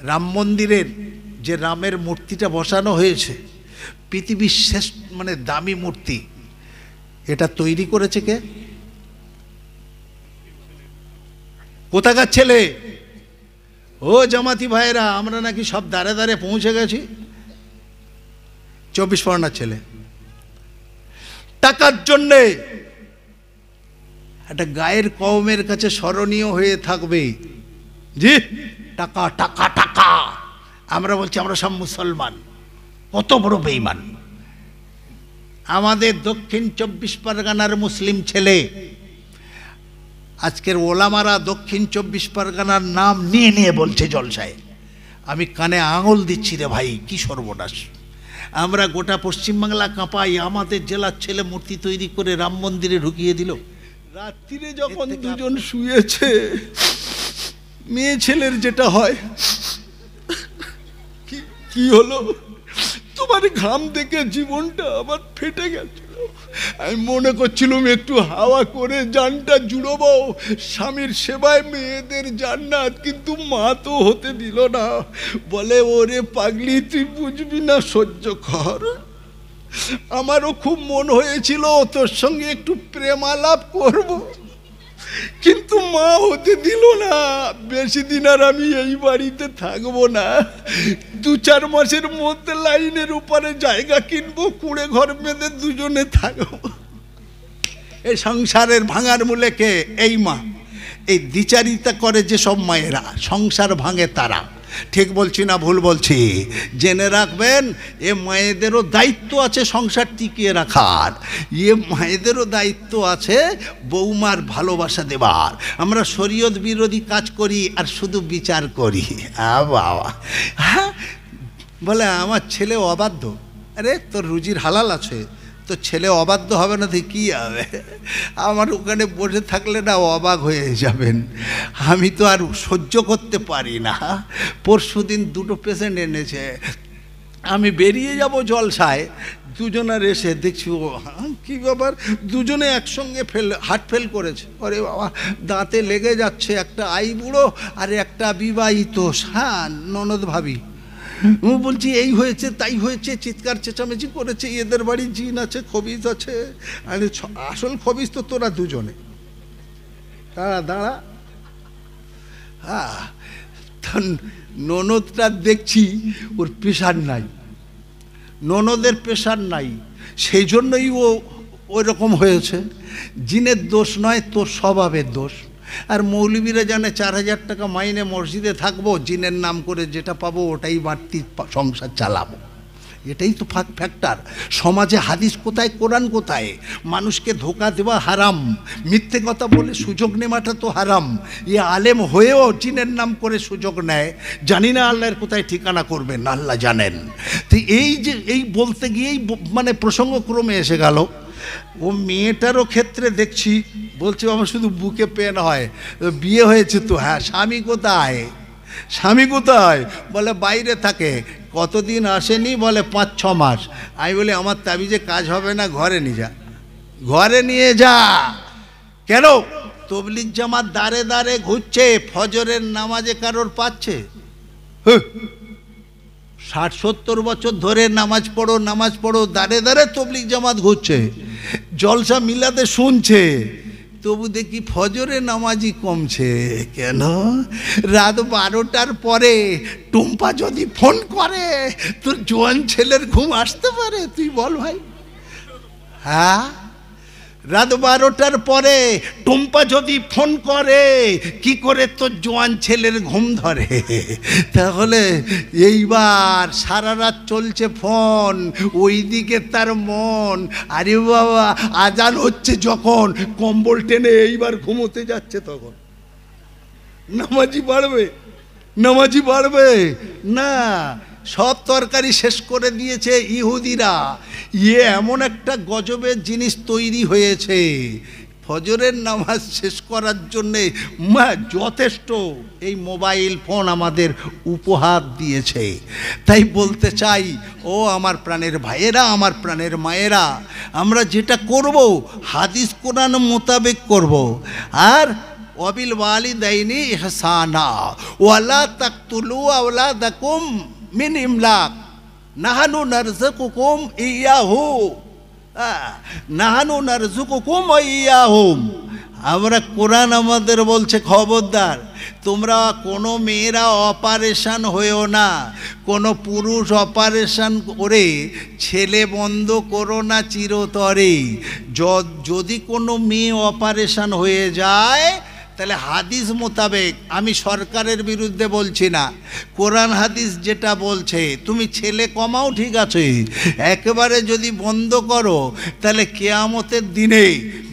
রাম মন্দিরের যে রামের মূর্তিটা বসানো হয়েছে, পৃথিবীর শ্রেষ্ঠ মানে দামি মূর্তি, এটা তৈরি করেছে কে? কোথাকার ছেলে? ও জামাতি ভাইরা, আমরা নাকি সব দাঁড়ে দাঁড়ে পৌঁছে গেছি। 24 পরগনার ছেলে টাকার জন্যে একটা গায়ের কওমের কাছে স্মরণীয় হয়ে থাকবে। জি, টাকা টাকা টাকা। আমরা বলছি আমরা সব মুসলমান, কত বড় বেঈমান। আমাদের দক্ষিণ 24 পরগনার মুসলিম ছেলে, আজকের ওলামারা দক্ষিণ 24 পরগনার নাম নিয়ে নিয়ে বলছে জলসায়। আমি কানে আঙুল দিচ্ছি রে ভাই, কি সর্বনাশ। আমরা গোটা পশ্চিমবাংলা কাঁপাই, আমাদের জেলার ছেলে মূর্তি তৈরি করে রাম মন্দিরে ঢুকিয়ে দিল। রাত্রিরে যখন দুজন শুয়েছে, মেয়ে ছেলের যেটা হয়, কি হলো, তোমার ঘাম দেখে জীবনটা আবার ফেটে গেছিল। আমি মনে করছিলাম একটু হাওয়া করে জানটা জুড়বো, স্বামীর সেবায় মেয়েদের জান্নাত, কিন্তু মা তো হতে দিল না। বলে ওরে পাগলি, তুই বুঝবি না, সহ্য কর। আমারও খুব মন হয়েছিল তোর সঙ্গে একটু প্রেমালাপ করব, কিন্তু মা হতে দিল না। বেশি দিন আর আমি এই বাড়িতে থাকবো না। 2-4 মাসের মধ্যে লাইনের উপরে জায়গা কিনবো, কুড়ে ঘর বেঁধে দুজনে থাকবো। এই সংসারের ভাঙার মূলে কে? এই মা। এই দ্বিচারিতা করে যে সব মায়েরা, সংসার ভাঙে তারা। ঠিক বলছি না ভুল বলছি? জেনে রাখবেন, এ মায়েদেরও দায়িত্ব আছে সংসার টিকিয়ে রাখার। এ মায়েদেরও দায়িত্ব আছে বৌমার ভালোবাসা দেবার। আমরা শরীয়ত বিরোধী কাজ করি আর শুধু বিচার করি। বাবা, হ্যাঁ, বলে আমার ছেলে অবাধ্য। আরে তোর রুজির হালাল আছে, তো ছেলে অবাধ্য হবে না তো কী হবে? আমার ওখানে বসে থাকলে না অবাক হয়ে যাবেন। আমি তো আর সহ্য করতে পারি না। পরশুদিন 2টো পেশেন্ট এনেছে, আমি বেরিয়ে যাব জলসায়, দুজনার এসে দেখছি ও কী ব্যাপার, দুজনে একসঙ্গে হার্ট ফেল করেছে। আরে বাবা, দাঁতে লেগে যাচ্ছে, একটা আই বুড়ো আর একটা বিবাহিত। হ্যাঁ, ননদ ভাবি। ও বলছি এই হয়েছে তাই হয়েছে, চিৎকার চেঁচামেচি করেছে, এদের বাড়ি জিন আছে, খবিজ আছে। আরে আসল খবিজ তো তোরা দুজনে। দাঁড়া দাঁড়া। হ্যাঁ, ননদটা দেখছি ওর প্রেশার নাই, ননদের প্রেশার নাই, সেই জন্যই ও ওই রকম হয়েছে। জিনের দোষ নয়, তোর স্বভাবের দোষ। আর মৌলবীরা জানে 4000 টাকা মাইনে মসজিদে থাকবো, জিনের নাম করে যেটা পাবো ওটাই বাড়তি সংসার চালাবো। এটাই তো ফ্যাক্টর। সমাজে হাদিস কোথায়, কোরআন কোথায়? মানুষকে ধোকা দেওয়া হারাম, মিথ্যে কথা বলে সুযোগ নেওয়াটা তো হারাম। এ আলেম হয়েও জিনের নাম করে সুযোগ নেয়। জানি না আল্লাহর কোথায় ঠিকানা করবেন, আল্লাহ জানেন। তো এই যে এই বলতে গিয়েই মানে প্রসঙ্গক্রমে এসে গেল। ও মেয়েটারও ক্ষেত্রে দেখছি, বলছে আমার শুধু বুকে পেন হয়। বিয়ে হয়েছে তো? হ্যাঁ। স্বামী কোথায়? স্বামী কোথায়? বলে বাইরে থাকে। কতদিন আসেনি? বলে 5-6 মাস। আমি বলি আমার তাবিজে কাজ হবে না, ঘরে নিয়ে যা, ঘরে নিয়ে যা। কেন? তবলিগ জামাত দাঁড়ে দাঁড়ে ঘুরছে, ফজরের নামাজে কারোর পাচ্ছে? 60-70 বছর ধরে নামাজ পড়ো, দাঁড়ে দাঁড়ে তবলিগ জামাত ঘুরছে, জলসা মিলাতে শুনছে, তবু দেখি ফজরে নামাজই কমছে। কেন? রাত 12টার পরে টুম্পা যদি ফোন করে, তোর জোয়ান ছেলের ঘুম আসতে পারে? তুই বল ভাই। হ্যাঁ, রাত 12টার পরে টুম্পা যদি ফোন করে, কি করে তোর জোয়ান ছেলের ঘুম ধরে? তাহলে এইবার সারা রাত চলছে ফোন, ওই দিকে তার মন। আরে বাবা, আজান হচ্ছে যখন, কম্বল টেনে এইবার ঘুমোতে যাচ্ছে, তখন নামাজি বাড়বে? নামাজি বাড়বে না। সব তরকারি শেষ করে দিয়েছে ইহুদিরা। এমন একটা গজবের জিনিস তৈরি হয়েছে, ফজরের নামাজ শেষ করার জন্যে যথেষ্ট এই মোবাইল ফোন আমাদের উপহার দিয়েছে। তাই বলতে চাই, ও আমার প্রাণের ভাইয়েরা, আমার প্রাণের মায়েরা, আমরা যেটা করব হাদিস কোরআন মোতাবেক করব। আর ওয়াবিল ওয়ালিদাইনি ইহসানা ওয়ালা তাকতুলু আওলাদাকুম মিন ইমলাক নাহানু নারযুকুকুম ইয়াহু নাহানু নারযুকুকুম ওয়া ইয়াহুম। আমরা কোরআন আমাদের বলছে খবরদার তোমরা কোনো মেয়েরা অপারেশন হয়েও না, কোনো পুরুষ অপারেশন করে ছেলে বন্ধ করো না চিরতরে। যদি কোনো মেয়ে অপারেশন হয়ে যায় তাহলে হাদিস মোতাবেক, আমি সরকারের বিরুদ্ধে বলছি না, কোরআন হাদিস যেটা বলছে তুমি ছেলে কমাও ঠিক আছে, একেবারে যদি বন্ধ করো তাহলে কিয়ামতের দিনে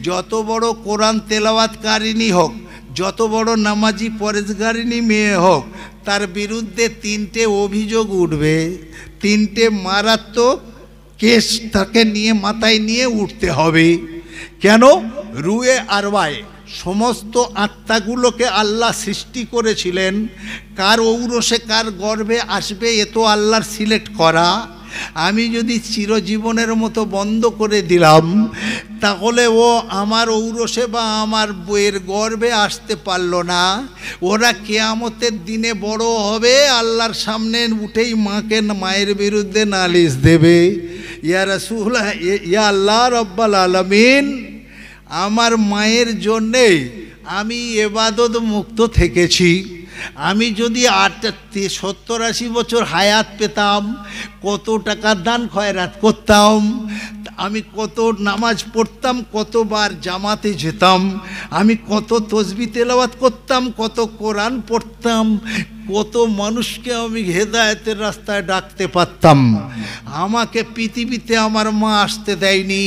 যত বড় কোরআন তেলাওয়াতকারিনী হোক, যত বড় নামাজি পরেজগারিনী মেয়ে হোক, তার বিরুদ্ধে 3টে অভিযোগ উঠবে, 3টে মারাত্মক কেস তাকে নিয়ে মাথায় নিয়ে উঠতে হবে। কেন? রুয়ে আরওয়ায়ে সমস্ত আত্মাগুলোকে আল্লাহ সৃষ্টি করেছিলেন, কার ঔরসে কার গর্ভে আসবে এ তো আল্লাহর সিলেক্ট করা। আমি যদি চিরজীবনের মতো বন্ধ করে দিলাম তাহলে ও আমার ঔরসে বা আমার বইয়ের গর্ভে আসতে পারলো না। ওরা কিয়ামতের দিনে বড় হবে, আল্লাহর সামনে উঠেই মাকে মায়ের বিরুদ্ধে নালিশ দেবে, ইয়া রাসূলুল্লাহ, ইয়া আল্লাহ রাব্বুল আলামিন, আমার মায়ের জন্যে আমি ইবাদত মুক্ত থেকেছি। আমি যদি 70-80 বছর হায়াত পেতাম, কত টাকা দান খয়রাত করতাম, আমি কত নামাজ পড়তাম, কতবার জামাতে যেতাম, আমি কত তসবিহ তেলাওয়াত করতাম, কত কোরআন পড়তাম, কত মানুষকে আমি হেদায়েতের রাস্তায় ডাকতে পারতাম। আমাকে পৃথিবীতে আমার মা আসতে দেয়নি,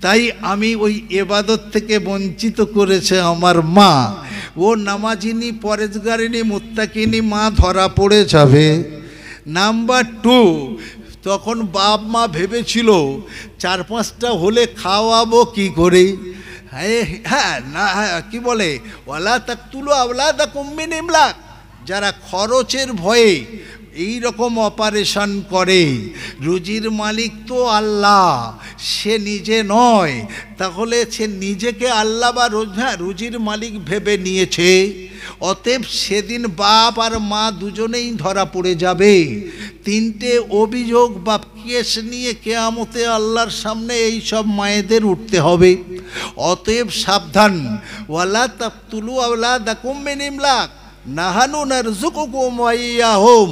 তাই আমি ওই ইবাদত থেকে বঞ্চিত করেছে আমার মা। ও নামাজিনী পরেজগারিনী মুত্তাকিনী মা ধরা পড়ে যাবে। নাম্বার 2, তখন বাপ মা ভেবেছিল 4-5টা হলে খাওয়াবো কি করে। হ্যাঁ না, কি বলে, ওয়ালা তাকতুলু আওলাদাকুম মিন ইমলাক, যারা খরচের ভয়ে এই রকম অপারেশন করে, রুজির মালিক তো আল্লাহ, সে নিজে নয়, তাহলে সে নিজেকে আল্লাহ বা রুজির মালিক ভেবে নিয়েছে। অতএব সেদিন বাপ আর মা দুজনেই ধরা পড়ে যাবে। 3টে অভিযোগ বা কেস নিয়ে কিয়ামতে আল্লাহর সামনে এই সব মায়েদের উঠতে হবে। অতএব সাবধান, ওয়ালা তাকতুলু আওলাদাকুম মিন ইমলাক নাহানু নারযুকুকুম ওয়া ইয়াহুম,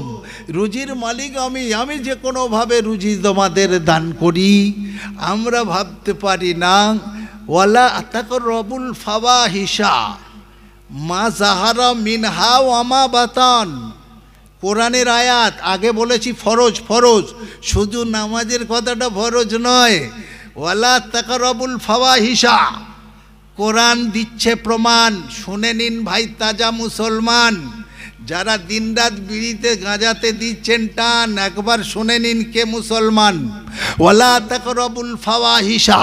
রুজির মালিক আমি যে কোনোভাবে রুজি তোমাদের দান করি। আমরা ভাবতে পারি না। ওয়ালা তাকরাবুল ফাওয়াহিশা মা যাহারা মিনহা ওয়া মা বাতান, কোরআনের আয়াত। আগে বলেছি ফরজ, ফরজ শুধু নামাজের কথাটা ফরজ নয়। ওয়ালা তাকরাবুল ফাওয়াহিশা, কোরআন দিচ্ছে প্রমাণ, শুনে নিন ভাই তাজা মুসলমান, যারা দিনরাত বিড়িতে গাঁজাতে দিচ্ছেন টান, একবার শুনে নিন কে মুসলমান। ওয়ালা তাকরাবুল ফাওয়াহিশা,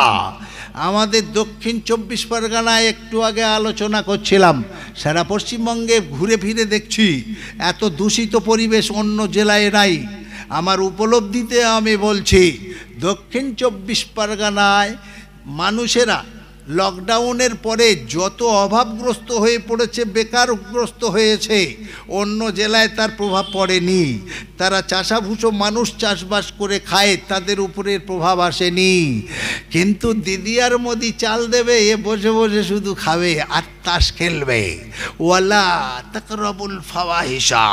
আমাদের দক্ষিণ 24 পরগনায় একটু আগে আলোচনা করছিলাম, সারা পশ্চিমবঙ্গে ঘুরে ফিরে দেখছি এত দূষিত পরিবেশ অন্য জেলায় নাই। আমার উপলব্ধিতে আমি বলছি, দক্ষিণ 24 পরগনায় মানুষেরা লকডাউনের পরে যত অভাবগ্রস্ত হয়ে পড়েছে, বেকারগ্রস্ত হয়েছে, অন্য জেলায় তার প্রভাব পড়েনি। তারা চাষাভুষো মানুষ চাষবাস করে খায়, তাদের উপরে প্রভাব আসেনি। কিন্তু দিদি আর মোদি চাল দেবে, এ বসে বসে শুধু খাবে আর তাস খেলবে। ওয়ালা তাকরাবুল ফাওয়াহিশা,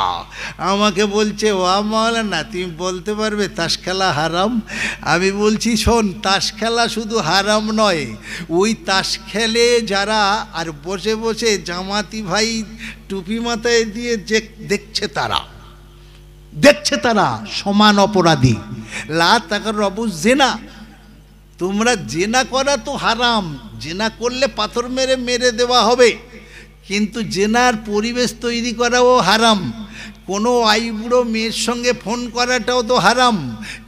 আমাকে বলছে ও মাওলানা তুমি বলতে পারবে তাস খেলা হারাম? আমি বলছি শোন, তাস খেলা শুধু হারাম নয়, ওই তাস খেলে যারা আর বসে বসে জামাতি ভাই টুপি মাথায় দিয়ে দেখছে তারা সমান অপরাধী। লা তাকরাবু জিনা, তোমরা জেনা করা তো হারাম, জেনা করলে পাথর মেরে দেওয়া হবে, কিন্তু জেনার পরিবেশ তৈরি করাও হারাম। কোনো আইবুড়ো মেয়ের সঙ্গে ফোন করাটাও তো হারাম,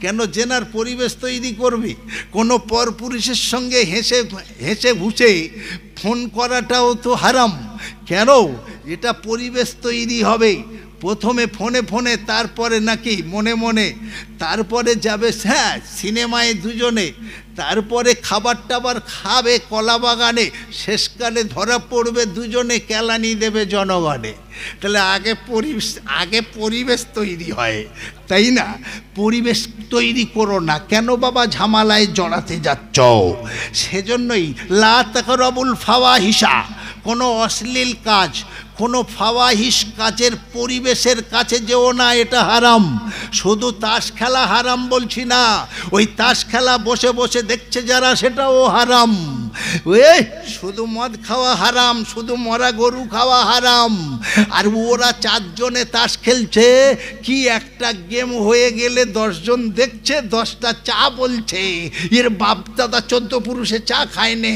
কেন জেনার পরিবেশ তৈরি করবে। কোনো পরপুরুষের সঙ্গে হেসে ঘুষে ফোন করাটাও তো হারাম, কেন এটা পরিবেশ তৈরি হবে। প্রথমে ফোনে তারপরে নাকি মনে মনে, তারপরে যাবে হ্যাঁ সিনেমায় দুজনে, তারপরে খাবার টাবার খাবে কলা বাগানে, শেষকালে ধরা পড়বে দুজনে, কেলানি দেবে জনগণে। তাহলে আগে পরিবেশ তৈরি হয়, তাই না? পরিবেশ তৈরি করো না কেন বাবা, ঝামেলায় জড়াতে যাচ্ছ? সেজন্যই লা তাকরাবুল ফাওয়াহিশা, কোনো অশ্লীল কাজ, কোনো ফাওয়াহিশ কাজের পরিবেশের কাছে যেও না, এটা হারাম। শুধু তাস খেলা হারাম বলছি না, ওই তাস খেলা বসে বসে দেখছে যারা, সেটাও হারাম। শুধু মদ খাওয়া হারাম, শুধু মরা গরু খাওয়া হারাম। আর ওরা 4 জনে তাস খেলছে, কি একটা গেম হয়ে গেলে 10 জন দেখছে, 10টা চা বলছে। এর বাপ দাদা 14 পুরুষে চা খায়নি,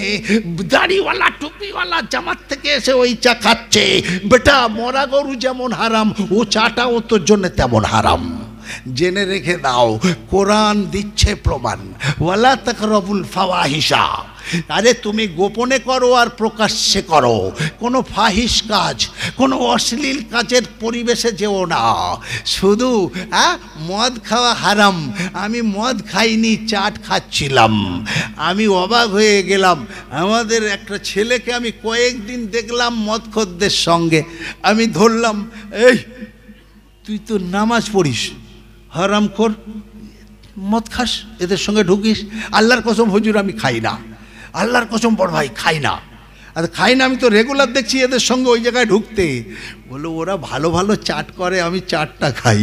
দাড়িওয়ালা টুপিওয়ালা জামাত থেকে এসে ওই চা খাচ্ছে। বেটা, মরা গরু যেমন হারাম, ও চাটাও তোর জন্য তেমন হারাম। জেনে রেখে দাও, কোরআন দিচ্ছে প্রমাণ, ওয়ালা তাকরাবুল ফাওয়াহিশা। আরে তুমি গোপনে করো আর প্রকাশ্যে করো, কোনো ফাহিশ কাজ, কোনো অশ্লীল কাজের পরিবেশে যেও না। শুধু মদ খাওয়া হারাম, আমি মদ খাইনি, চাট খাচ্ছিলাম। আমি অবাক হয়ে গেলাম, আমাদের একটা ছেলেকে আমি কয়েকদিন দেখলাম মদখোরদের সঙ্গে। আমি ধরলাম, এই তুই তো নামাজ পড়িস, হারামখোর, মদ খাস, এদের সঙ্গে ঢুকিস। আল্লাহর কসম হুজুর আমি খাই না, আল্লাহর কসম বড় ভাই খাই না। আর খাই না, আমি তো রেগুলার দেখছি এদের সঙ্গে ওই জায়গায় ঢুকতে। বলো ওরা ভালো ভালো চাট করে, আমি চাটটা খাই।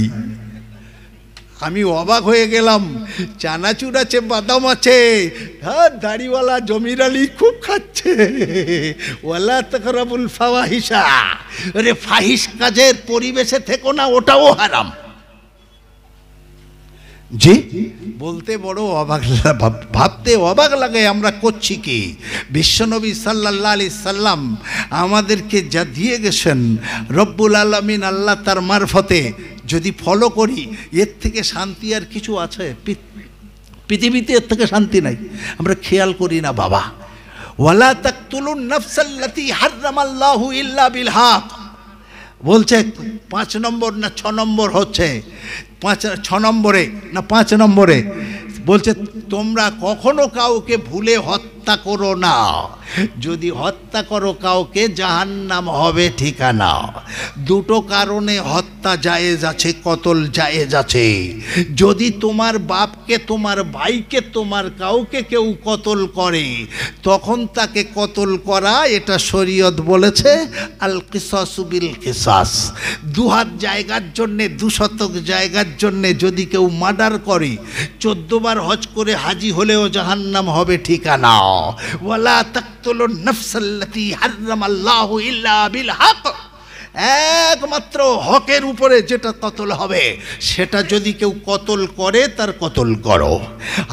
আমি অবাক হয়ে গেলাম, চানাচুর আছে, বাদাম আছে, হ্যাঁ দাড়িওয়ালা জমির আলী খুব খাচ্ছে। ওয়ালা তাকরাবুল ফাওয়াহিশা, আরে ফাহিশ কাজের পরিবেশে থেকো না, ওটাও হারাম। জি, বলতে বড় অবাক, ভাবতে অবাক লাগে আমরা করছি কি। বিশ্বনবী সাল্লাল্লাহু আলাইহি সাল্লাম আমাদেরকে যা দিয়ে গেছেন রব্বুল আলামিন আল্লাহ তার মারফতে, যদি ফলো করি, এর থেকে শান্তি আর কিছু আছে? পৃথিবীতে এর থেকে শান্তি নাই, আমরা খেয়াল করি না বাবা। ওয়ালা তাকতুলুন নাফসাল্লাতী হারামাল্লাহু ইল্লা বিল হক বলছে। 5 নম্বর না 6 নম্বর হচ্ছে, 6 নম্বরে না 5 নম্বরে বলছে, তোমরা কখনো কাউকে ভুলে হত্যা করো না। যদি হত্যা করো কাউকে, জাহান্নাম হবে ঠিকানা। 2টো কারণে হত্যা জায়েজ আছে, কতল জায়েজ আছে। যদি তোমার বাপকে, তোমার ভাইকে, তোমার কাউকে কেউ কতল করে, তখন তাকে কতল করা, এটা শরীয়ত বলেছে আল কিসাসু বিল কিসাস। 2 হাত জায়গার জন্যে, 2 শতক জায়গার জন্যে যদি কেউ মার্ডার করে, 14 বার হজ করে হাজি হলেও জাহান্নাম হবে ঠিকানা। ওয়ালা তাকতুলুন নাফসাল্লাতী হারামাল্লাহু ইল্লা বিল হক, একমাত্র হকের উপরে যেটা কতল হবে, সেটা যদি কেউ কতল করে, তার কতল করো।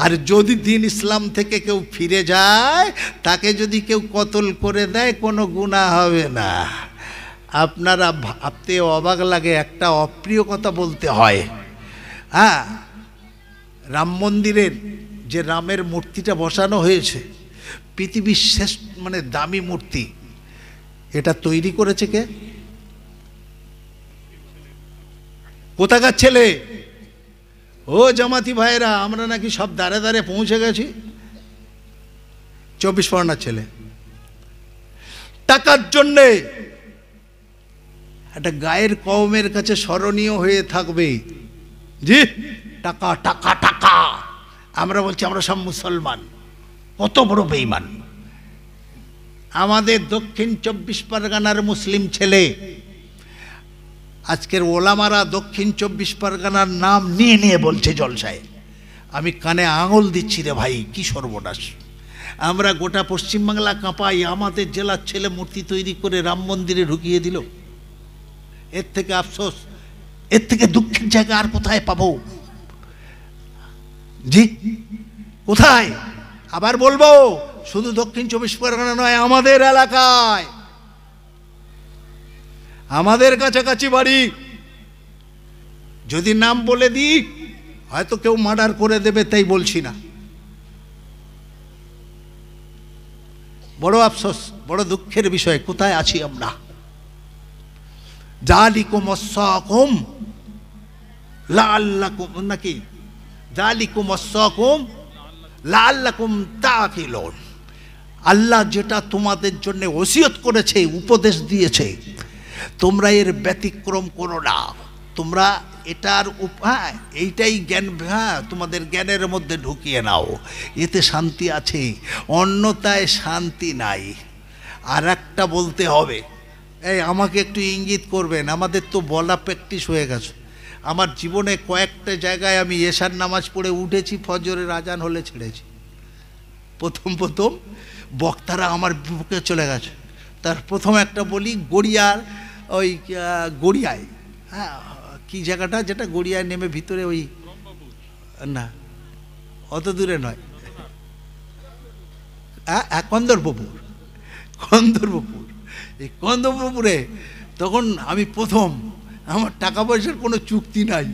আর যদি দিন ইসলাম থেকে কেউ ফিরে যায়, তাকে যদি কেউ কতল করে দেয়, কোনো গুনাহ হবে না। আপনারা ভাবতে অবাক লাগে, একটা অপ্রিয় কথা বলতে হয়। হ্যাঁ, রাম মন্দিরের যে রামের মূর্তিটা বসানো হয়েছে, পৃথিবীর শেষ মানে দামি মূর্তি, এটা তৈরি করেছে কে? কোথাকার ছেলে? ও জামাতি ভাইরা, আমরা নাকি সব দাঁড়ে দাঁড়ে পৌঁছে গেছি। 24 পরগনার ছেলে, টাকার জন্যে একটা গায়ের কওমের কাছে স্মরণীয় হয়ে থাকবে। জি, টাকা টাকা টাকা। আমরা বলছি আমরা সব মুসলমান, কত বড় বেঈমান। আমাদের দক্ষিণ 24 পরগনার মুসলিম ছেলে, আজকের ওলামারা দক্ষিণ 24 পরগনার নাম নিয়ে নিয়ে বলছে জলসায়। আমি কানে আঙুল দিচ্ছি রে ভাই, কি সর্বনাশ। আমরা গোটা পশ্চিমবাংলা কাঁপাই, আমাদের জেলার ছেলে মূর্তি তৈরি করে রাম মন্দিরে ঢুকিয়ে দিল। এর থেকে আফসোস, এর থেকে দুঃখের জায়গা আর কোথায় পাবো? জি, কোথায়? আবার বলবো, শুধু দক্ষিণ 24 পরগনা নয়, আমাদের এলাকায়, আমাদের কাছাকাছি বাড়ি। যদি নাম বলে দিই, হয়তো কেউ মার্ডার করে দেবে, তাই বলছি না। বড় আফসোস, বড় দুঃখের বিষয়, কোথায় আছি আমরা? যালিকুম ওয়াসাকুম লাআল্লাকুম, নাকি যালিকুম ওয়াসাকুম লাআল্লাকুম তাকিলুন। আল্লাহ যেটা তোমাদের জন্য ওসিয়ত করেছে, উপদেশ দিয়েছে, তোমরা এর ব্যতিক্রম করো না। তোমরা এটার এইটাই জ্ঞান, তোমাদের জ্ঞানের মধ্যে ঢুকিয়ে নাও, এতে শান্তি আছে, অন্যতায় শান্তি নাই। আর একটা বলতে হবে, এই আমাকে একটু ইঙ্গিত করবেন, আমাদের তো বলা প্র্যাকটিস হয়ে গেছে। আমার জীবনে কয়েকটা জায়গায় আমি এশার নামাজ পড়ে উঠেছি, ফজরের আজান হলে ছেড়েছি। প্রথম বক্তারা আমার বিপক্ষে চলে গেছে। তার প্রথম একটা বলি, গড়িয়ার ওই গড়িয়ায়, হ্যাঁ কি জায়গাটা যেটা গড়িয়ায় নেমে ভিতরে, ওই না অত দূরে নয়, কন্দর্পপুর। এই কন্দর্পপুরে তখন আমি প্রথম, আমার টাকা পয়সার কোনো চুক্তি নাই,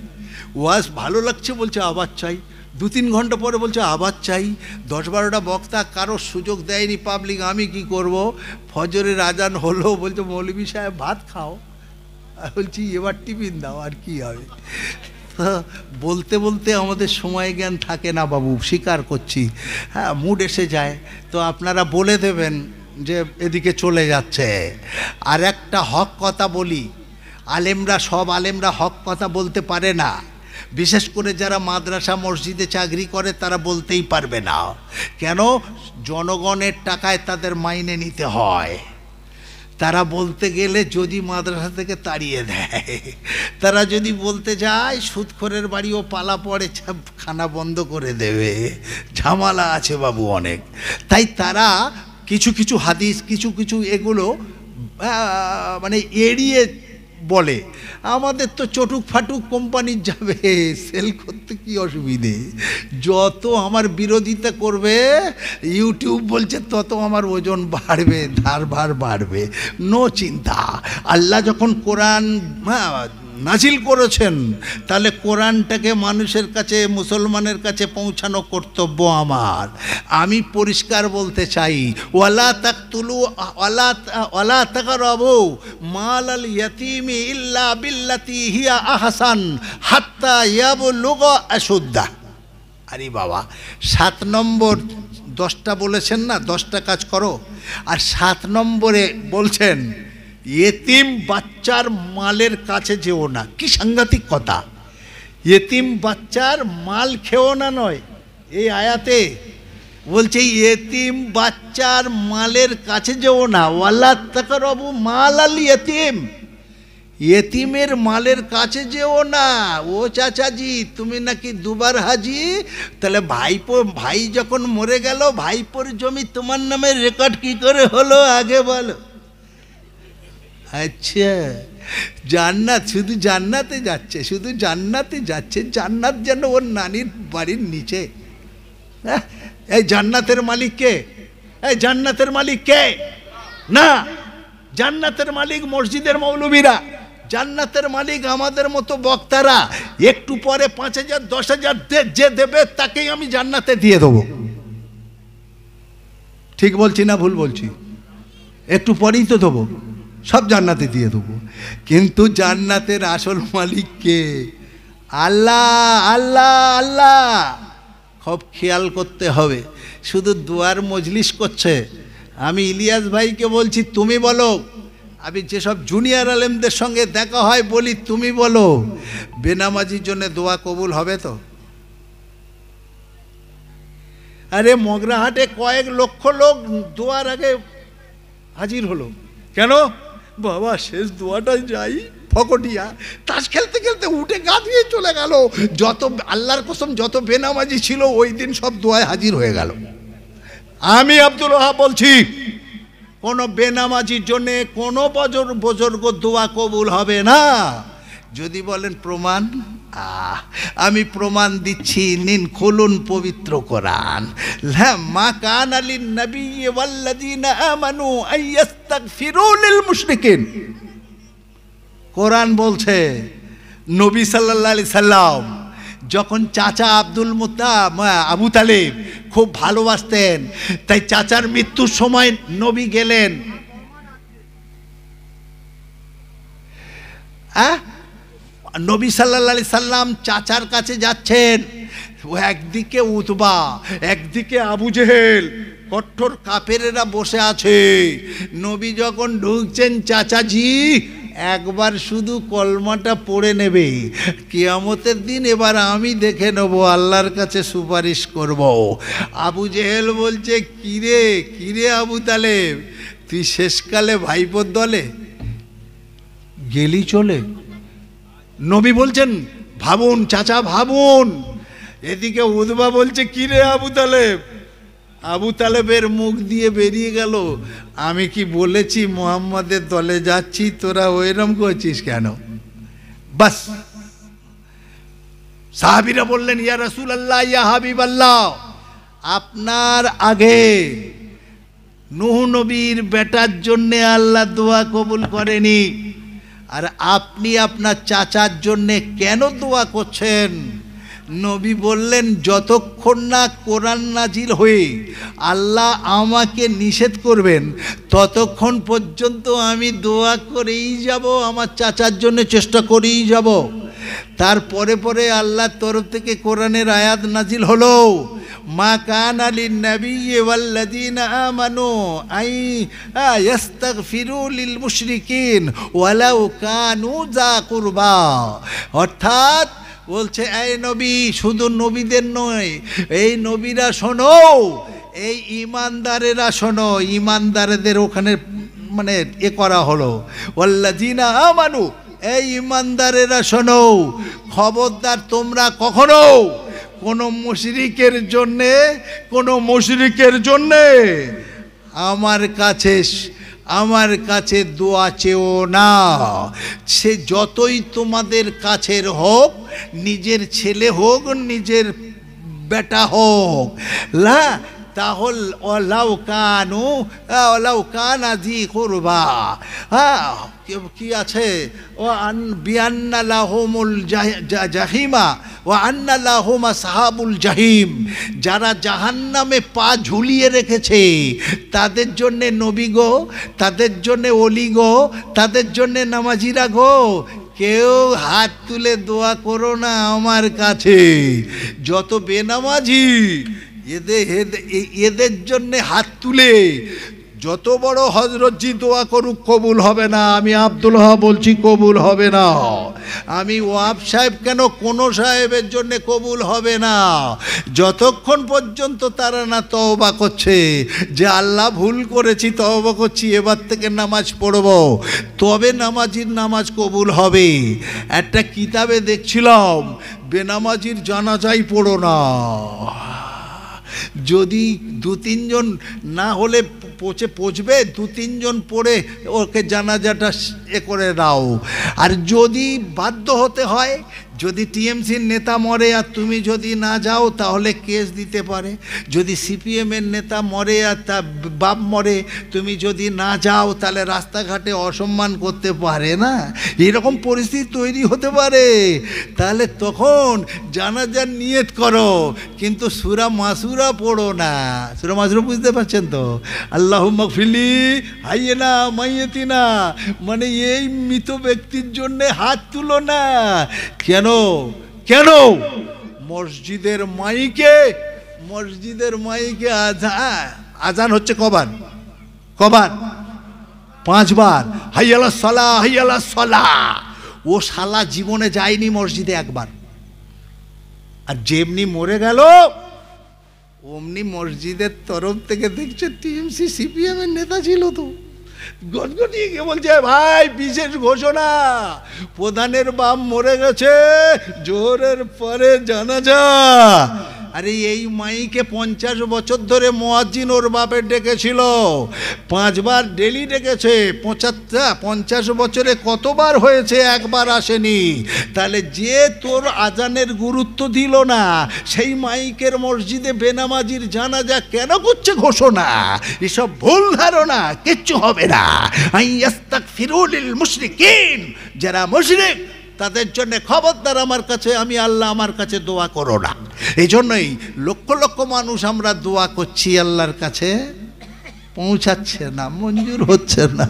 ওয়াজ ভালো লাগছে বলছে আবার চাই, 2-3 ঘন্টা পরে বলছে আবার চাই, 10-12টা বক্তা, কারোর সুযোগ দেয়নি পাবলিক, আমি কি করব? ফজরের আজান হলো, বলছে মৌলভী সাহেব ভাত খাও, বলছি এবার টিফিন দাও, আর কি হবে। বলতে বলতে আমাদের সময় জ্ঞান থাকে না বাবু, স্বীকার করছি, হ্যাঁ মুড এসে যায়। তো আপনারা বলে দেবেন যে এদিকে চলে যাচ্ছে। আর একটা হক কথা বলি, সব আলেমরা হক কথা বলতে পারে না, বিশেষ করে যারা মাদ্রাসা মসজিদে চাকরি করে তারা বলতেই পারবে না। কেন? জনগণের টাকায় তাদের মাইনে নিতে হয়। তারা বলতে গেলে যদি মাদ্রাসা থেকে তাড়িয়ে দেয়, তারা যদি বলতে যায় সুদখোরের বাড়িও পালা পড়ে, খানা বন্ধ করে দেবে, ঝামেলা আছে বাবু অনেক। তাই তারা কিছু হাদিস, কিছু এগুলো মানে এড়িয়ে বলে। আমাদের তো চটুক ফাটুক কোম্পানির যাবে, সেল করতে কি অসুবিধে, যত আমার বিরোধিতা করবে ইউটিউব বলছে তত আমার ওজন বাড়বে, ধারভার বাড়বে, নো চিন্তা। আল্লাহ যখন কোরআন নাজিল করেছেন, তাহলে কোরআনটাকে মানুষের কাছে, মুসলমানের কাছে পৌঁছানো কর্তব্য আমার। আমি পরিষ্কার বলতে চাই, ওয়ালা তাকতুলু ওয়ালা তাকরাবু মালাল ইয়াতীমি ইল্লা বিল্লাতি হিয়া আহসান হাত্তা ইয়াবলুগা আশুদ্দা। আরে বাবা, 7 নম্বর 10টা বলেছেন না, 10টা কাজ করো, আর 7 নম্বরে বলছেন এতিম বাচ্চার মালের কাছে যেও না। কি সাংঘাতিক কথা! এতিম বাচ্চার মাল খেও না নয়, এই আয়াতে বলছে এতিম বাচ্চার মালের কাছে যেও না, ওয়ালা তাকরাবু মালাল ইয়াতীম, এতিমের মালের কাছে যেও না। ও চাচাজি, তুমি নাকি 2বার হাজি, তাহলে ভাই যখন মরে গেল, ভাইপোর জমি তোমার নামে রেকর্ড কি করে হলো আগে বলো। আচ্ছা, জান্নাত, শুধু জান্নাতে যাচ্ছে, শুধু জান্নাতে যাচ্ছে। জান্নাত যেন ওর নানির বাড়ির নিচে। এই জান্নাতের মালিক কে? এই জান্নাতের মালিক কে? না, জান্নাতের মালিক মসজিদের মৌলবীরা, জান্নাতের মালিক আমাদের মতো বক্তারা। একটু পরে 5,000 10,000 যে দেবে তাকেই আমি জান্নাতে দিয়ে দেবো। ঠিক বলছি না ভুল বলছি? একটু পরেই তো দেবো, সব জান্নাতে দিয়ে দেবো। কিন্তু জান্নাতের আসল মালিক কে? আল্লাহ, আল্লাহ, আল্লাহ। খুব খেয়াল করতে হবে। শুধু দুয়ার মজলিস করছে। আমি ইলিয়াস ভাইকে বলছি তুমি বলো, আমি যেসব জুনিয়র আলেমদের সঙ্গে দেখা হয় বলি তুমি বলো, বেনামাজির জন্য দোয়া কবুল হবে তো? আরে মগরাহাটে কয়েক লক্ষ লোক দোয়ার আগে হাজির হলো। কেন বাবা? শেষ দোয়াটা যাই ফকটিয়া, তাস খেলতে খেলতে উঠে গা দিয়ে চলে গেল। যত আল্লাহর কসম যত বেনামাজি ছিল ওই দিন সব দোয়ায় হাজির হয়ে গেল। আমি আব্দুল ওহাব বলছি, কোনো বেনামাজির জন্যে কোনো বুজুর্গ দোয়া কবুল হবে না। যদি বলেন প্রমাণ, আমি প্রমাণ দিচ্ছি, নিন খুলুন পবিত্র কোরআন। মা কান আলিন নবী ওয়াল্লাযীনা আমানু আইয়াস্তাগফিরু লিল মুশরিকিন। কোরআন বলছে নবী সাল্লাল্লাহু আলাইহি সাল্লাম যখন চাচা আবু তালেব খুব ভালোবাসতেন, তাই চাচার মৃত্যুর সময় নবী গেলেন। নবী সাল্লাল্লাহু আলাইহি সাল্লাম চাচার কাছে যাচ্ছেন, একদিকে উতবা, একদিকে আবু জেহেল, কঠোর কাফেরেরা বসে আছে। নবী যখন ঢুকছেন, চাচাজি একবার শুধু কলমাটা পড়ে নেবে, কিয়ামতের দিন এবার আমি দেখে নেব, আল্লাহর কাছে সুপারিশ করব। আবু জেহেল বলছে, কিরে কিরে আবু তালেব, তুই শেষকালে ভাইপোর দলে গেলি চলে? নবী বলছেন, ভাবুন চাচা ভাবুন। এদিকে উতবা বলছে, কিরে আবু তালেব? আবু তালেবের মুখ দিয়ে বেরিয়ে গেল, আমি কি বলেছি মুহাম্মাদের দলে যাচ্ছি, তোরা ওইরকম করছিস কেন? বাস। সাহাবীরা বললেন, ইয়া রাসূলুল্লাহ, ইয়া হাবিবাল্লাহ, আপনার আগে নূহ নবীর বেটার জন্য আল্লাহ দোয়া কবুল করেনি, আর আপনি আপনার চাচার জন্য কেন দোয়া করছেন? নবী বললেন, যতক্ষণ না কোরআন নাজিল হয়ে আল্লাহ আমাকে নিষেধ করবেন ততক্ষণ পর্যন্ত আমি দোয়া করেই যাব, আমার চাচার জন্য চেষ্টা করেই যাব। তারপরে পরে আল্লাহর তরফ থেকে কোরআনের আয়াত নাজিল হলো, মা কানা লিন-নাবিয়্যি ওয়াল্লাযীনা আমানু আই ইস্তাগফিরু লিল মুশরিকিন ওয়ালাউ কানু যা কুরবা। অর্থাৎ বলছে, এই নবী, শুধু নবীদের নয়, এই নবীরা শোনো, এই ইমানদারেরা শোনো। ইমানদারদের ওখানে মানে এ করা হলো, ওয়াল্লাযীনা আমানু, এই ইমানদারেরা শোনো, খবরদার তোমরা কখনো কোনো মুশরিকের জন্যে আমার কাছে দোয়া চেও না। সে যতই তোমাদের কাছের হোক, নিজের ছেলে হোক, নিজের বেটা হোক, লা তাহলে ওলাউ কানা জি কুরবা, কি আছে, ও বিআন্না লাহুমুল জাহিমা ও আন্না লাহুম আসহাবুল জাহিম, যারা জাহান্নামে পা ঝুলিয়ে রেখেছে তাদের জন্যে নবী গো, তাদের জন্যে অলি গো, তাদের জন্যে নামাজিরা গো, কেউ হাত তুলে দোয়া করো না আমার কাছে। যত বেনামাজি এদের জন্যে হাত তুলে যত বড় হযরতজি দোয়া করুক, কবুল হবে না। আমি আব্দুল ওয়াহাব বলছি, কবুল হবে না। আমি ওয়াহাব সাহেব কেন, কোনো সাহেবের জন্য কবুল হবে না যতক্ষণ পর্যন্ত তারা না তওবা করছে যে আল্লাহ ভুল করেছি, তওবা করছি, এবার থেকে নামাজ পড়ব, তবে নামাজির নামাজ কবুল হবে। একটা কিতাবে দেখছিলাম, বেনামাজির জানাজাই পড়ো না, যদি দু তিনজন না হলে পচবে, দু তিনজন পড়ে ওকে জানাজাটা এ করে দাও। আর যদি বাধ্য হতে হয়, যদি টিএমসির নেতা মরে আর তুমি যদি না যাও তাহলে কেস দিতে পারে। যদি সিপিএমের নেতা মরে আর তার বাপ মরে, তুমি যদি না যাও তাহলে রাস্তাঘাটে অসম্মান করতে পারে না, এরকম পরিস্থিতি তৈরি হতে পারে। তাহলে তখন জানাজার নিয়ত করো, কিন্তু সূরা মাসুরা পড়ো না। সূরা মাসুরা বুঝতে পারছেন তো? আল্লাহুম্মা গফিরলি হাইয়িনা মাইয়িতিনা, মানে এই মৃত ব্যক্তির জন্য হাত তুলো না। কেন মসজিদের মাইকে আজান হচ্ছে কবার? 5 বার। হাইয়ালা সালাহ, হাইয়ালা সালাহ। ও শালা জীবনে যায়নি মসজিদে একবার, আর যেমনি মরে গেল অমনি মসজিদের তরফ থেকে দেখছে টিএমসি সিপিএম এর নেতা ছিল, তো গটগটিয়ে গিয়ে বলছে, ভাই বিশেষ ঘোষণা, প্রধানের বাপ মরে গেছে, জোহরের পরে জানাজা। আরে এই মাইকে 50 বছর ধরে মুয়াজ্জিন ওর বাপের ডেকেছিল, 5 বার ডেলি ডেকেছে। 50 বছরে কতবার হয়েছে? একবার আসেনি। তাহলে যে তোর আজানের গুরুত্ব দিল না, সেই মাইকের মসজিদে বেনামাজির জানাজা কেন করছে ঘোষণা? এসব ভুল ধারণা, কিচ্ছু হবে না। আইয়াস্তাগফিরু লিল মুশরিকিন, যারা মুশরিক তাদের জন্য খবরদার আমার কাছে, আমি আল্লাহ আমার কাছে দোয়া করো না। এই জন্যই লক্ষ লক্ষ মানুষ আমরা দোয়া করছি আল্লাহর কাছে, পৌঁছাচ্ছে না, মঞ্জুর হচ্ছে না।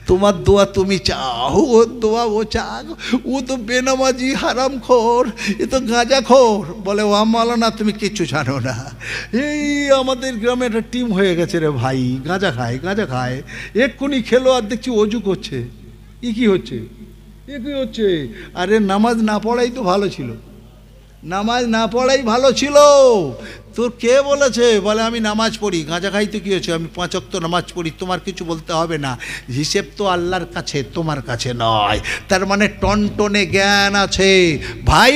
তোমার দোয়া তুমি চাও, ওর দোয়া ও চাক। ও তো বেনামাজি, হারামখোর, এ তো গাঁজাখোর। বলে ও মাওলানা তুমি কিচ্ছু জানো না, এই আমাদের গ্রামে একটা টিম হয়ে গেছে রে ভাই, গাঁজা খায় গাঁজা খায়। এক্ষুনি খেলো আর দেখছি অজু করছে। এ কি হচ্ছে, এ কি হচ্ছে? আরে নামাজ না পড়াই তো ভালো ছিল, নামাজ না পড়াই ভালো ছিল। তোর কে বলেছে? বলে আমি নামাজ পড়ি, গাঁজা খাইতে কী হয়েছে, আমি 5 ওয়াক্ত নামাজ পড়ি, তোমার কিছু বলতে হবে না। হিসেব তো আল্লাহর কাছে, তোমার কাছে নয়। তার মানে টনটনে জ্ঞান আছে ভাই।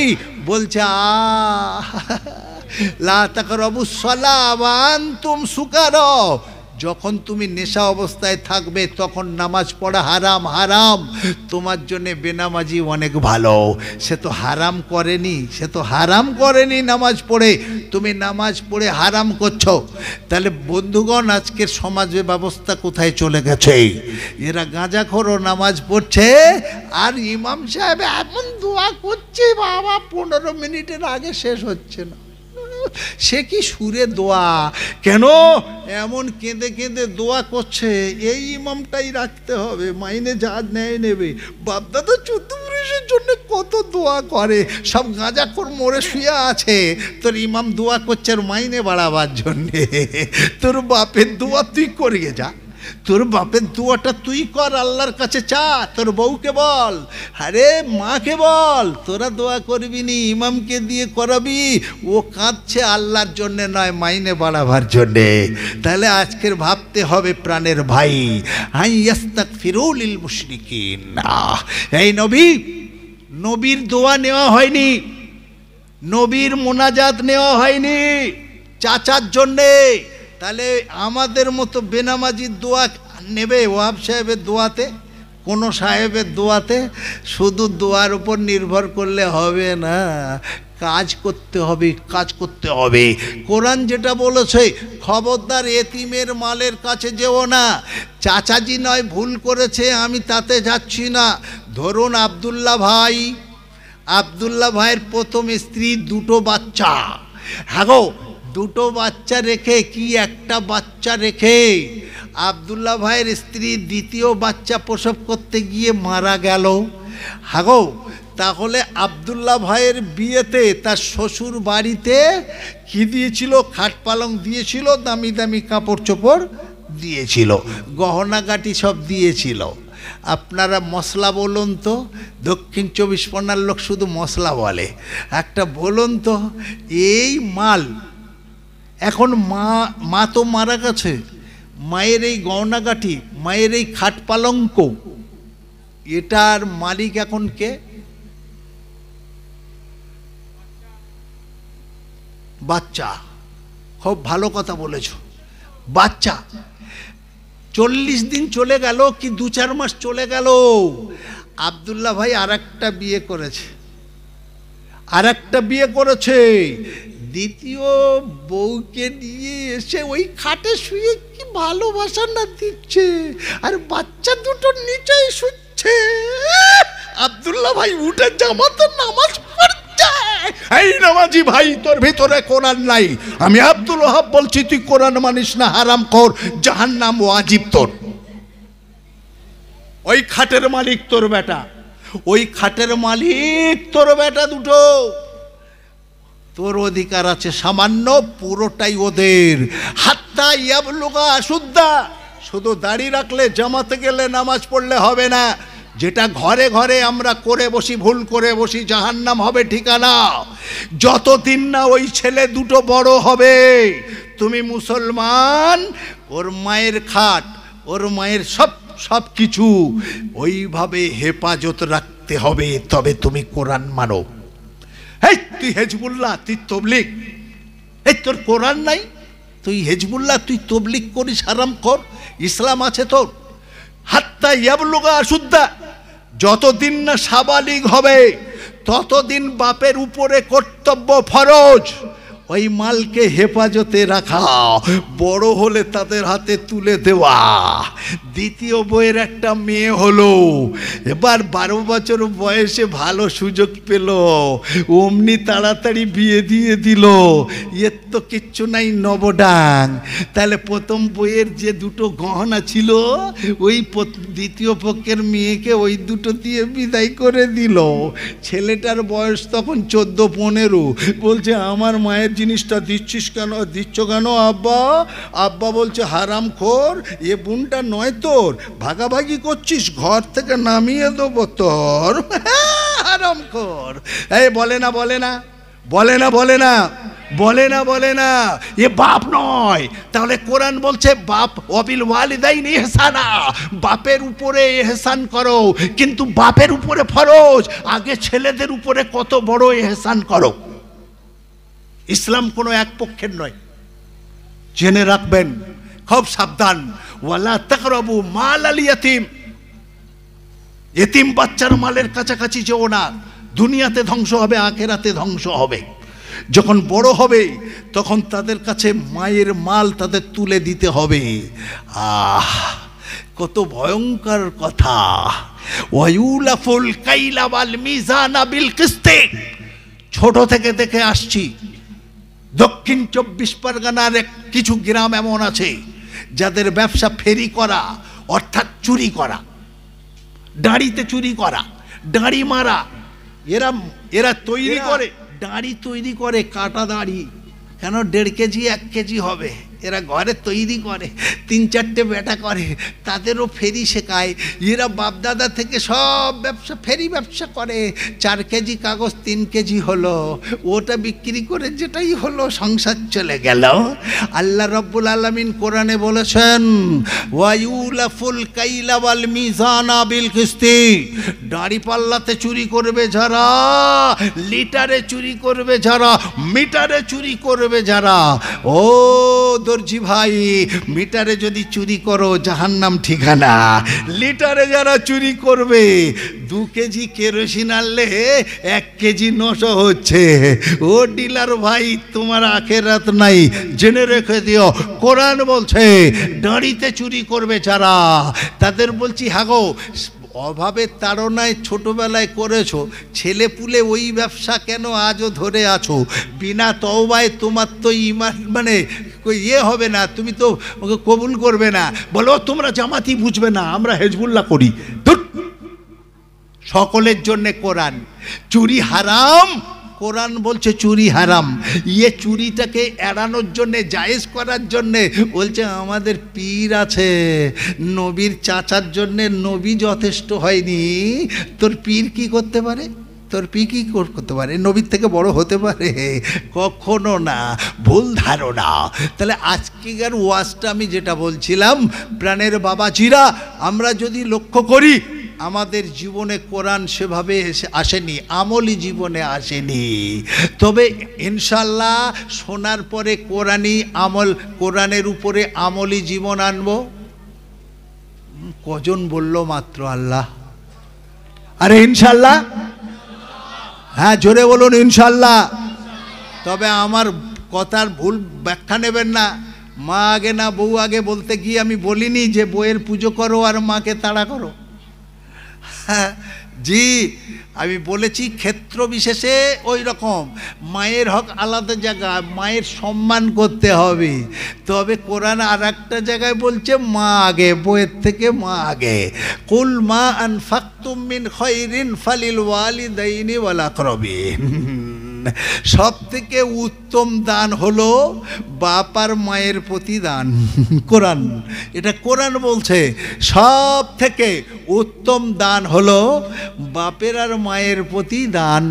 বলছে লা তাকরাবুস সালাহ ওয়া আনতুম সুকারা, যখন তুমি নেশা অবস্থায় থাকবে তখন নামাজ পড়া হারাম। হারাম তোমার জন্যে বেনামাজি অনেক ভালো। সে তো হারাম করেনি, সে তো হারাম করেনি নামাজ পড়ে, তুমি নামাজ পড়ে হারাম করছো। তাহলে বন্ধুগণ, আজকের সমাজ ব্যবস্থা কোথায় চলে গেছে? এরা গাঁজাখোর নামাজ পড়ছে, আর ইমাম সাহেব এমন দোয়া করছে বাবা, 15 মিনিটের আগে শেষ হচ্ছে না। সে কি সুরে দোয়া, কেন এমন কেঁদে কেঁদে দোয়া করছে? এই ইমামটাই রাখতে হবে, মাইনে যা নেয় নেবে। বাপদাদা 14 পুরুষের জন্য কত দোয়া করে, সব গাঁজাখোর মরে শুয়ে আছে, তোর ইমাম দোয়া করছে আর মাইনে বাড়াবার জন্যে। তোর বাপের দোয়া তুই করিয়ে যা, তোর বাপের দোয়াটা তুই কর, আল্লাহর কাছে চা। তোর বউকে বল, আরে মাকে বল, তোরা দোয়া করবি নি, ইমামকে দিয়ে করাবি। ও কাঁদছে আল্লাহর জন্যে নয়, মাইনে বাড়াবার জন্যে। তাহলে আজকের ভাবতে হবে প্রাণের ভাই, হাই ইস্তাগফিরু লিল মুশরিকিন। এই নবীর দোয়া নেওয়া হয়নি, নবীর মোনাজাত নেওয়া হয়নি চাচার জন্যে। তাহলে আমাদের মতো বেনামাজির দোয়া নেবে ওয়াহাব সাহেবের দোয়াতে, কোনো সাহেবের দোয়াতে? শুধু দোয়ার উপর নির্ভর করলে হবে না, কাজ করতে হবে, কাজ করতে হবে। কোরআন যেটা বলেছে, খবরদার এতিমের মালের কাছে যেও না। চাচাজি নয় ভুল করেছে, আমি তাতে যাচ্ছি না। ধরুন আব্দুল্লাহ ভাইয়ের প্রথম স্ত্রী, 2টো বাচ্চা। হ্যাঁ গো, 2টো বাচ্চা রেখে কি একটা বাচ্চা রেখে আব্দুল্লাহ ভাইয়ের স্ত্রী দ্বিতীয় বাচ্চা প্রসব করতে গিয়ে মারা গেল। হাগো, তাহলে আব্দুল্লাহ ভাইয়ের বিয়েতে তার শ্বশুর বাড়িতে কি দিয়েছিল? খাট পালং দিয়েছিল, দামি দামি কাপড় চোপড় দিয়েছিল, গহনাগাটি সব দিয়েছিল। আপনারা মশলা বলুন তো, দক্ষিণ 24 পরগনার লোক শুধু মশলা বলে। একটা বলুন তো, এই মাল এখন মা তো মারা গেছে, মায়ের এই গহনাগাটি, মায়ের এই খাট পালঙ্ক, এটার মালিক এখন কে? বাচ্চা। খুব ভালো কথা বলেছ, বাচ্চা। 40 দিন চলে গেল কি 2-4 মাস চলে গেল, আব্দুল্লাহ ভাই আরেকটা বিয়ে করেছে। দ্বিতীয় বউকে নিয়ে এসে ওই খাটে শুয়ে কি ভালোবাসা না দিচ্ছে, আর বাচ্চা 2টোর নিচেই শুচ্ছে। আব্দুল্লাহ ভাই উঠে জামাতে নামাজ পড়ছে। এই নামাজি ভাই, তোর ভিতরে কোরআন নাই। আমি আব্দুল ওয়াহাব বলছি, তুই কোরআন মানিস না, হারামখোর, জাহান্নাম ওয়াজিব তোর। ওই খাটের মালিক তোর বেটা, ওই খাটের মালিক তোর বেটা 2টো। তোর অধিকার আছে সামান্য, পুরোটাই ওদের। হাত্তা ইয়াবলুগা আশুদ্দা। শুধু দাড়ি রাখলে, জামাতে গেলে, নামাজ পড়লে হবে না। যেটা ঘরে ঘরে আমরা করে বসি, ভুল করে বসি, জাহান্নাম হবে ঠিকানা। যতদিন না ওই ছেলে 2টো বড় হবে, তুমি মুসলমান, ওর মায়ের খাট, ওর মায়ের সব কিছু ওইভাবে হেফাজত রাখতে হবে, তবে তুমি কোরআন মানো। এই তুই হেজবুল্লাহ, তুই তবলিগ, এই তোর কোরআন নাই, তুই হেজবুল্লাহ, তুই তবলিগ করিস, হারামখোর। ইসলাম আছে তোর? হাত্তা ইয়াবলুগা আশুদ্দা। যতদিন না সাবালিগ হবে ততদিন বাপের উপরে কর্তব্য ফরজ। ওই মালকে হেফাজতে রাখা, বড় হলে তাদের হাতে তুলে দেওয়া। দ্বিতীয় বইয়ের একটা মেয়ে হলো, এবার 12 বছর বয়সে ভালো সুযোগ পেল, অমনি তাড়াতাড়ি বিয়ে দিয়ে দিল। এর তো কিচ্ছু নাই, নবডাং। তাহলে প্রথম বইয়ের যে দুটো গহনা ছিল, ওই দ্বিতীয় পক্ষের মেয়েকে ওই দুটো দিয়ে বিদায় করে দিল। ছেলেটার বয়স তখন 14-15। বলছে আমার মায়ের জিনিসটা দিচ্ছ কেন আব্বা? আব্বা বলছে হারামখোর, এ বোনটা নয় তোর, ভাগাভাগি করছিস, ঘর থেকে নামিয়ে দেবো তোর। হারামখোর। এই বলে না বলে না বলে না বলে না বলে না বলে না, এ বাপ নয়। তাহলে কোরআন বলছে বাপ ওয়াবিল ওয়ালিদাইনি ইহসানা, বাপের উপরে ইহসান করো। কিন্তু বাপের উপরে ফরজ, আগে ছেলেদের উপরে কত বড় ইহসান করো। ইসলাম কোনো এক পক্ষের নয়, জেনে রাখবেন, খুব সাবধান। ওয়ালা তাকরাবু মাল আল ইয়াতিম, এতিম বাচ্চার মালের কাছাকাছি যেও না। দুনিয়াতে ধ্বংস হবে, আখেরাতে ধ্বংস হবে। যখন বড় হবে তখন তাদের কাছে মায়ের মাল তাদের তুলে দিতে হবে। কত ভয়ঙ্কর কথা। ওয়ায়ুলাফুল কাইলা ওয়াল মিজানা বিল কিসতি। ছোট থেকে দেখে আসছি, দক্ষিণ 24 পরগনার কিছু গ্রাম এমন আছে যাদের ব্যবসা ফেরি করা, অর্থাৎ চুরি করা, দাড়িতে চুরি করা, দাড়ি মারা। এরা তৈরি করে, দাড়ি তৈরি করে, কাটা দাড়ি, কেন 1.5 কেজি 1 কেজি হবে। এরা ঘরে তৈরি করে, 3-4টে বেটা করে, তাদেরও ফেরি শেখায়। এরা বাপদাদা থেকে সব ব্যবসা, ফেরি ব্যবসা করে। 4 কেজি কাগজ 3 কেজি হলো, ওটা বিক্রি করে যেটাই হলো সংসার চলে গেল। আল্লাহ রাব্বুল আলামিন কোরআনে বলেছেন ওয়ায়ুলাফুল কাইলা ওয়াল মিজানা বিল কিসতি। দাড়ি পাল্লাতে চুরি করবে যারা, লিটারে চুরি করবে যারা, মিটারে চুরি করবে যারা, ও দর্জি ভাই, মিটারে যদি চুরি করো জাহান্নাম ঠিকানা। লিটারে যারা চুরি করবে, 2 কেজি কেরোসিন আনলে 1 কেজি 900 হচ্ছে। ও ডিলার ভাই, তোমার আখেরাত নাই, জেনে রেখে দিও। কোরআন বলছে দাড়িতে চুরি করবে যারা, তাদের বলছি হাগো, অভাবের তাড়নায় ছোটবেলায় করেছো, ছেলে পুলে ওই ব্যবসা কেন আজও ধরে আছো? বিনা তওবায় তোমার তো ঈমান মানে ইয়ে হবে না, তুমি তো ওকে কবুল করবে না। বলো তোমরা জামাতি বুঝবে না, আমরা হেজবুল্লাহ করি। সকলের জন্য কোরআন। চুরি হারাম, কোরআন বলছে চুরি হারাম। চুরিটাকে এড়ানোর জন্যে, জায়েজ করার জন্যে বলছে আমাদের পীর আছে। নবীর চাচার জন্যে নবী যথেষ্ট হয়নি, তোর পীর কি করতে পারে? তোর পীর কি করতে পারে? নবীর থেকে বড় হতে পারে? কখনো না, ভুল ধারণা। তাহলে আজকের ওয়াজটা আমি যেটা বলছিলাম, প্রাণের বাবাজিরা, আমরা যদি লক্ষ্য করি আমাদের জীবনে কোরআন সেভাবে আসেনি, আমলি জীবনে আসেনি। তবে ইনশাল্লাহ শোনার পরে কোরআনই আমল, কোরআনের উপরে আমলি জীবন আনবো। কজন বলল মাত্র আল্লাহ? আরে ইনশাল্লাহ, হ্যাঁ জোরে বলুন ইনশাল্লাহ। তবে আমার কথার ভুল ব্যাখ্যা নেবেন না। মা আগে না বউ আগে বলতে গিয়ে আমি বলিনি যে বউয়ের পুজো করো আর মাকে তাড়া করো। হ্যাঁ জি, আমি বলেছি ক্ষেত্র বিশেষে ওই রকম। মায়ের হক আলাদা জায়গা, মায়ের সম্মান করতে হবে। তবে কোরআন আর একটা জায়গায় বলছে মা আগে, বইয়ের থেকে মা আগে। কুল মা আনফাকতুম মিন খায়রিন ফালিল ওয়ালিদাইনি ওয়াল আকরাবিন। সব থেকে উত্তম দান হলো বাপ আর মায়ের প্রতি দান। কোরআন, এটা কোরআন বলছে সব থেকে উত্তম দান হলো বাপের আর মায়ের প্রতি দান।